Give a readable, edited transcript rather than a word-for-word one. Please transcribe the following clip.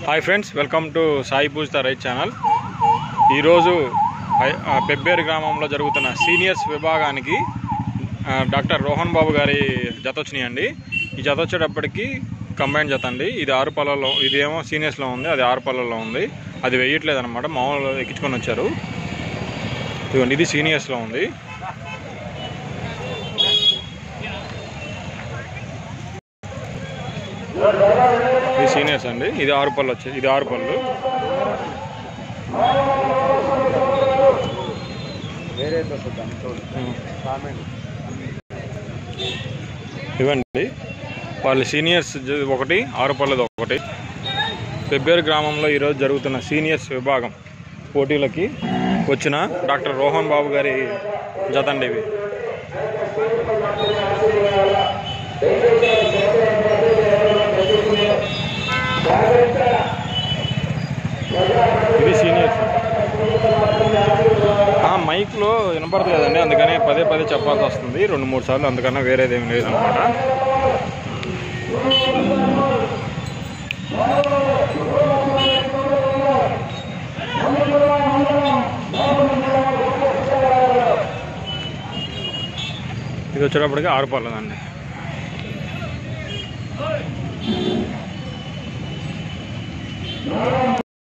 Hi friends, welcome to Sai Poojitha right channel. ఈరోజు పెబ్బేరు గ్రామంలో జరుగుతున్న సీనియర్స్ విభాగానికి డాక్టర్ రోహన్ బాబు గారి జత వచ్చినాయండి. ఈ జత వచ్చేటప్పటికి కంబైన్ జత అండి. ఇది 6 పళ్ళలో, ఇదేమో సీనియర్స్లో ఉంది, అది 6 పళ్ళలో ఉంది. అది వేయట్లేదు అనమాట, మామూలు ఎక్కించుకొని వచ్చారు. ఇదిగోండి, ఇది సీనియర్స్లో ఉంది. ఇది సీనియర్స్ అండి. ఇది 6 పళ్ళు వచ్చాయి, ఇది 6 పళ్ళు. ఇవ్వండి, వాళ్ళు సీనియర్స్ ఒకటి, 6 పళ్ళది ఒకటి. పెబ్బేరు గ్రామంలో ఈరోజు జరుగుతున్న సీనియర్స్ విభాగం పోటీలకి వచ్చిన డాక్టర్ రోహన్ బాబు గారి జత అండి ఇవి. ఇది సీనియర్స్. మైక్లో వినపడలేదండి, అందుకనే పదే పదే చెప్పాల్సి వస్తుంది 2-3 సార్లు, అందుకన్నా వేరేదేమి లేదనమాట. ఇది వచ్చేటప్పటికి 6 పళ్ళదండి.